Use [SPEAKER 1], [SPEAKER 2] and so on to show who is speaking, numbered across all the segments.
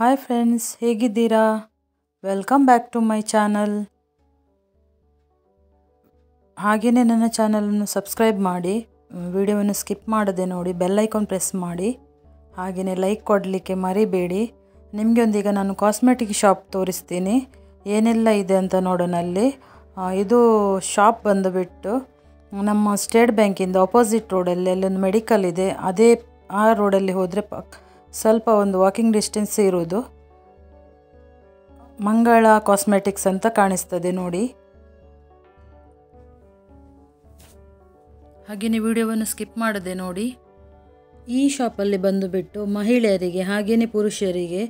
[SPEAKER 1] Hi friends, ಹೇಗಿದ್ದೀರಾ? Welcome back to my channel. ಹಾಗೆಯೇ ನನ್ನ ಚಾನಲನ್ನು ಸಬ್ಸ್ಕ್ರೈಬ್ ಮಾಡಿ, ವಿಡಿಯೋವನ್ನು ಸ್ಕಿಪ್ ಮಾಡದೆ ನೋಡಿ, ಬೆಲ್ ಐಕಾನ್ ಪ್ರೆಸ್ ಮಾಡಿ, ಹಾಗೆಯೇ ಲೈಕ್ ಕೊಡಲಿಕ್ಕೆ ಮರಿಬೇಡಿ. ನಿಮಗೆ ಒಂದೀಗ ನಾನು ಕಾಸ್ಮೆಟಿಕ್ ಶಾಪ್ ತೋರಿಸ್ತೀನಿ, ಏನೆಲ್ಲ ಇದೆ ಅಂತ ನೋಡೋಣ. ಅಲ್ಲಿ ಇದು ಶಾಪ್ ಬಂದುಬಿಟ್ಟು ನಮ್ಮ ಸ್ಟೇಟ್ ಬ್ಯಾಂಕಿಂದ ಆಪೋಸಿಟ್ ರೋಡಲ್ಲಿ ಅಲ್ಲೊಂದು ಮೆಡಿಕಲ್ ಇದೆ, ಆ ರೋಡಲ್ಲಿ ಹೋದರೆ ಸ್ವಲ್ಪ ಒಂದು ವಾಕಿಂಗ್ ಡಿಸ್ಟೆನ್ಸ್ ಇರೋದು ಮಂಗಳ ಕಾಸ್ಮೆಟಿಕ್ಸ್ ಅಂತ ಕಾಣಿಸ್ತದೆ ನೋಡಿ. ಹಾಗೆಯೇ ವಿಡಿಯೋವನ್ನು ಸ್ಕಿಪ್ ಮಾಡದೆ ನೋಡಿ. ಈ ಶಾಪಲ್ಲಿ ಬಂದುಬಿಟ್ಟು ಮಹಿಳೆಯರಿಗೆ ಹಾಗೆಯೇ ಪುರುಷರಿಗೆ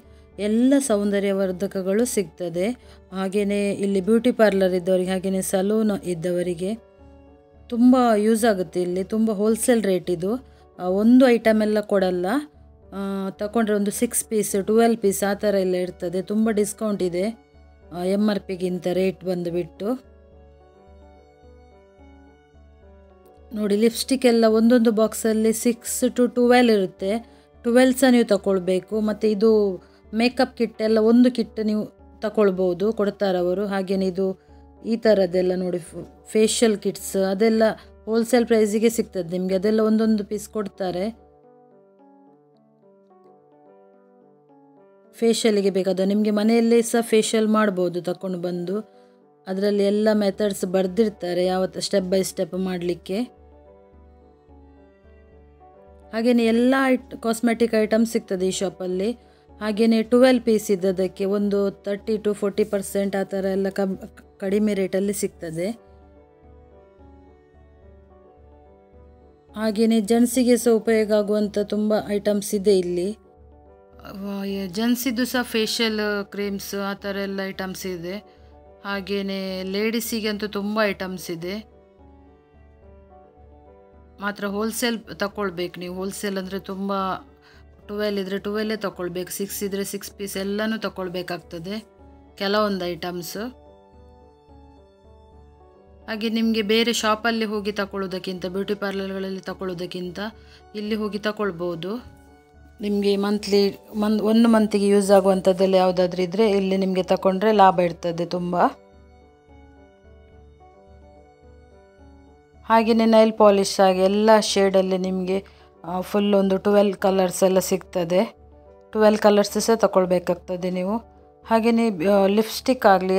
[SPEAKER 1] ಎಲ್ಲ ಸೌಂದರ್ಯವರ್ಧಕಗಳು ಸಿಗ್ತದೆ. ಹಾಗೆಯೇ ಇಲ್ಲಿ ಬ್ಯೂಟಿ ಪಾರ್ಲರ್ ಇದ್ದವರಿಗೆ ಹಾಗೆಯೇ ಸಲೂನ್ ಇದ್ದವರಿಗೆ ತುಂಬ ಯೂಸ್ ಆಗುತ್ತೆ. ಇಲ್ಲಿ ತುಂಬ ಹೋಲ್ಸೇಲ್ ರೇಟ್ ಇದು, ಒಂದು ಐಟಮ್ ಎಲ್ಲ ಕೊಡಲ್ಲ. ತಗೊಂಡ್ರೆ ಒಂದು 6 ಪೀಸ್ 12 ಪೀಸ್ ಆ ಥರ ಎಲ್ಲ ಇರ್ತದೆ. ತುಂಬ ಡಿಸ್ಕೌಂಟ್ ಇದೆ MRP ಗಿಂತ ರೇಟ್ ಬಂದುಬಿಟ್ಟು. ನೋಡಿ, ಲಿಪ್ಸ್ಟಿಕ್ ಎಲ್ಲ ಒಂದೊಂದು ಬಾಕ್ಸಲ್ಲಿ 6 to 12 ಇರುತ್ತೆ. 12 ಸಹ ನೀವು ತಗೊಳ್ಬೇಕು. ಮತ್ತು ಇದು ಮೇಕಪ್ ಕಿಟ್ ಎಲ್ಲ ಒಂದು ಕಿಟ್ ನೀವು ತಗೊಳ್ಬೋದು, ಕೊಡ್ತಾರವರು. ಹಾಗೆಯೇ ಇದು ಈ ಥರದ್ದೆಲ್ಲ ನೋಡಿ, ಫೇಶಿಯಲ್ ಕಿಟ್ಸ್ ಅದೆಲ್ಲ ಹೋಲ್ಸೇಲ್ ಪ್ರೈಸಿಗೆ ಸಿಗ್ತದೆ ನಿಮಗೆ. ಅದೆಲ್ಲ ಒಂದೊಂದು ಪೀಸ್ ಕೊಡ್ತಾರೆ. ಫೇಶಿಯಲಿಗೆ ಬೇಕಾದ ನಿಮಗೆ ಮನೆಯಲ್ಲೇ ಸಹ ಫೇಶಿಯಲ್ ಮಾಡ್ಬೋದು ತಗೊಂಡು ಬಂದು. ಅದರಲ್ಲಿ ಎಲ್ಲ ಮೆಥಡ್ಸ್ ಬರೆದಿರ್ತಾರೆ, ಯಾವತ್ತು ಸ್ಟೆಪ್ ಬೈ ಸ್ಟೆಪ್ ಮಾಡಲಿಕ್ಕೆ. ಹಾಗೆಯೇ ಎಲ್ಲ ಕಾಸ್ಮೆಟಿಕ್ ಐಟಮ್ ಸಿಗ್ತದೆ ಈ ಶಾಪಲ್ಲಿ. ಹಾಗೆಯೇ 12 ಪೀಸ್ ಇದ್ದದಕ್ಕೆ ಒಂದು 30 to 40% ಆ ಥರ ಎಲ್ಲ ಕಡಿಮೆ ರೇಟಲ್ಲಿ ಸಿಗ್ತದೆ. ಹಾಗೆಯೇ ಜೆಂಟ್ಸಿಗೆ ಸಹ ಉಪಯೋಗ ಆಗುವಂಥ ತುಂಬ ಐಟಮ್ಸ್ ಇದೆ ಇಲ್ಲಿ. ಜೆಂಟ್ಸಿದ್ದು ಸಹ ಫೇಶಿಯಲ್ ಕ್ರೀಮ್ಸ್ ಆ ಥರ ಎಲ್ಲ ಐಟಮ್ಸ್ ಇದೆ. ಹಾಗೆಯೇ ಲೇಡೀಸಿಗಂತೂ ತುಂಬ ಐಟಮ್ಸ್ ಇದೆ. ಮಾತ್ರ ಹೋಲ್ಸೇಲ್ ತಗೊಳ್ಬೇಕು ನೀವು. ಹೋಲ್ಸೇಲ್ ಅಂದರೆ ತುಂಬ 12 ಇದ್ದರೆ 12 ತಗೊಳ್ಬೇಕು, 6 ಇದ್ದರೆ 6 ಪೀಸ್ ಎಲ್ಲನೂ ತಗೊಳ್ಬೇಕಾಗ್ತದೆ ಕೆಲವೊಂದು ಐಟಮ್ಸ್. ಹಾಗೆ ನಿಮಗೆ ಬೇರೆ ಶಾಪಲ್ಲಿ ಹೋಗಿ ತಗೊಳ್ಳೋದಕ್ಕಿಂತ, ಬ್ಯೂಟಿ ಪಾರ್ಲರ್ಗಳಲ್ಲಿ ತಗೊಳ್ಳೋದಕ್ಕಿಂತ ಇಲ್ಲಿ ಹೋಗಿ ತಗೊಳ್ಬೋದು. ನಿಮಗೆ ಒಂದು ಮಂತಿಗೆ ಯೂಸ್ ಆಗುವಂಥದ್ದೆಲ್ಲ ಯಾವುದಾದ್ರೂ ಇದ್ದರೆ ಇಲ್ಲಿ ನಿಮಗೆ ತಗೊಂಡ್ರೆ ಲಾಭ ಇರ್ತದೆ ತುಂಬ. ಹಾಗೆಯೇ ನೈಲ್ ಪಾಲಿಶ್ ಆಗಿ ಎಲ್ಲ ಶೇಡಲ್ಲಿ ನಿಮಗೆ ಫುಲ್ ಒಂದು 12 ಕಲರ್ಸ್ ಎಲ್ಲ ಸಿಗ್ತದೆ. 12 ಕಲರ್ಸ್ ಸಹ ತಗೊಳ್ಬೇಕಾಗ್ತದೆ ನೀವು. ಹಾಗೆಯೇ ಲಿಪ್ಸ್ಟಿಕ್ ಆಗಲಿ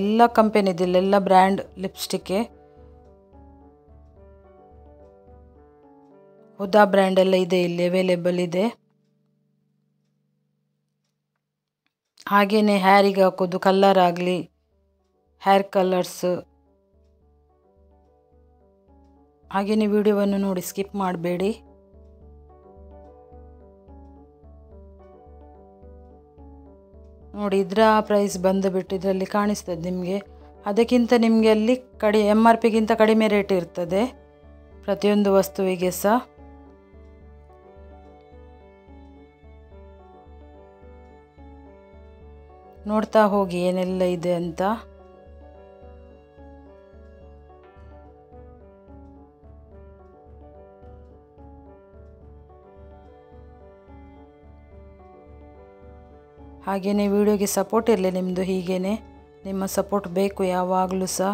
[SPEAKER 1] ಎಲ್ಲ ಕಂಪೆನಿದಿಲ್ಲ, ಎಲ್ಲ ಬ್ರ್ಯಾಂಡ್ ಲಿಪ್ಸ್ಟಿಕ್ಕೆ. ಹುದಾ ಬ್ರ್ಯಾಂಡ್ ಎಲ್ಲ ಇದೆ ಇಲ್ಲಿ ಅವೈಲೇಬಲ್ ಇದೆ. ಹಾಗೆಯೇ ಹೇರಿಗೆ ಹಾಕೋದು ಕಲರ್ ಆಗಲಿ, ಹೇರ್ ಕಲರ್ಸ್. ಹಾಗೆಯೇ ವಿಡಿಯೋವನ್ನು ನೋಡಿ, ಸ್ಕಿಪ್ ಮಾಡಬೇಡಿ. ನೋಡಿ, ಇದರ ಪ್ರೈಸ್ ಬಂದುಬಿಟ್ಟು ಇದರಲ್ಲಿ ಕಾಣಿಸ್ತದೆ ನಿಮಗೆ. ಅದಕ್ಕಿಂತ ನಿಮಗೆ ಅಲ್ಲಿ MRP ಗಿಂತ ಕಡಿಮೆ ರೇಟ್ ಇರ್ತದೆ ಪ್ರತಿಯೊಂದು ವಸ್ತುವಿಗೆ ಸಹ. ನೋಡ್ತಾ ಹೋಗಿ ಏನೆಲ್ಲ ಇದೆ ಅಂತ. ಹಾಗೆಯೇ ವಿಡಿಯೋಗೆ ಸಪೋರ್ಟ್ ಇರಲಿ ನಿಮ್ಮದು. ಹೀಗೇ ನಿಮ್ಮ ಸಪೋರ್ಟ್ ಬೇಕು ಯಾವಾಗಲೂ ಸಹ.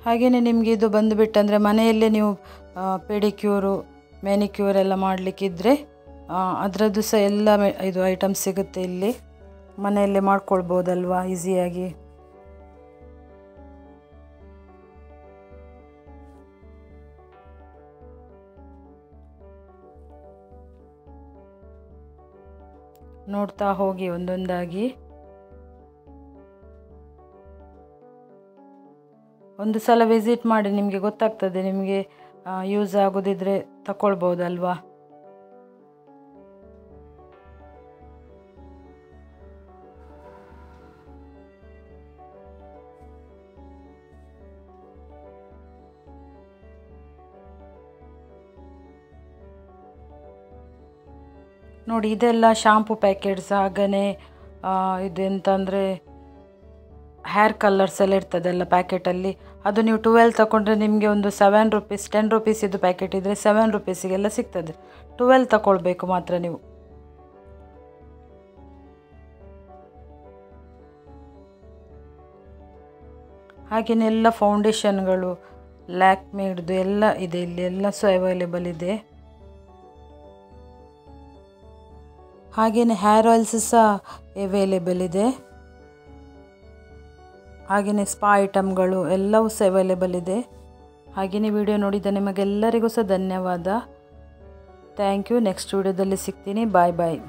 [SPEAKER 1] ಹಾಗೆಯೇ ನಿಮಗೆ ಇದು ಬಂದುಬಿಟ್ಟು ಅಂದರೆ ಮನೆಯಲ್ಲೇ ನೀವು ಪೆಡಿಕ್ಯೂರು ಮ್ಯಾನಿಕ್ಯೂರ್ ಎಲ್ಲ ಮಾಡಲಿಕ್ಕಿದ್ರೆ ಅದರದ್ದು ಸಹ ಎಲ್ಲ ಇದು ಐಟಮ್ಸ್ ಸಿಗುತ್ತೆ ಇಲ್ಲಿ. ಮನೆಯಲ್ಲೇ ಮಾಡ್ಕೊಳ್ಬೋದಲ್ವಾ ಈಸಿಯಾಗಿ. ನೋಡ್ತಾ ಹೋಗಿ ಒಂದೊಂದಾಗಿ. ಒಂದು ಸಲ ವಿಸಿಟ್ ಮಾಡಿ, ನಿಮಗೆ ಗೊತ್ತಾಗ್ತದೆ. ನಿಮಗೆ ಯೂಸ್ ಆಗೋದಿದ್ರೆ ತಗೊಳ್ಬೋದಲ್ವಾ. ನೋಡಿ, ಇದೆಲ್ಲ ಶಾಂಪೂ ಪ್ಯಾಕೆಟ್ಸ್. ಹಾಗೆಯೇ ಇದೆಂತಂದರೆ ಹೇರ್ ಕಲರ್ಸ್ ಎಲ್ಲ ಇರ್ತದಲ್ಲ ಪ್ಯಾಕೆಟಲ್ಲಿ, ಅದು ನೀವು 12 ತಗೊಂಡ್ರೆ ನಿಮಗೆ ಒಂದು 7 ರುಪೀಸ್ 10 ರುಪೀಸ್ ಇದು ಪ್ಯಾಕೆಟ್ ಇದ್ದರೆ 7 ರುಪೀಸಿಗೆಲ್ಲ ಸಿಗ್ತದೆ. 12 ತಗೊಳ್ಬೇಕು ಮಾತ್ರ ನೀವು. ಹಾಗೆಯೇ ಎಲ್ಲ ಫೌಂಡೇಶನ್ಗಳು ಲ್ಯಾಕ್ಮೇಡ್ದು ಎಲ್ಲ ಇದೆ, ಇಲ್ಲಿ ಎಲ್ಲ ಸಹ ಅವೈಲೇಬಲ್ ಇದೆ. ಹಾಗೆಯೇ ಹೇರ್ ಆಯಿಲ್ಸ್ ಸಹ ಅವೈಲೇಬಲ್ ಇದೆ. ಹಾಗೆಯೇ ಸ್ಪಾ ಐಟಮ್ಗಳು ಎಲ್ಲವೂ ಸಹ ಅವೈಲೇಬಲ್ ಇದೆ. ಹಾಗೆಯೇ ವಿಡಿಯೋ ನೋಡಿದ ನಿಮಗೆಲ್ಲರಿಗೂ ಸಹ ಧನ್ಯವಾದ. Thank you. ನೆಕ್ಸ್ಟ್ ವಿಡಿಯೋದಲ್ಲಿ ಸಿಗ್ತೀನಿ. ಬಾಯ್ ಬಾಯ್.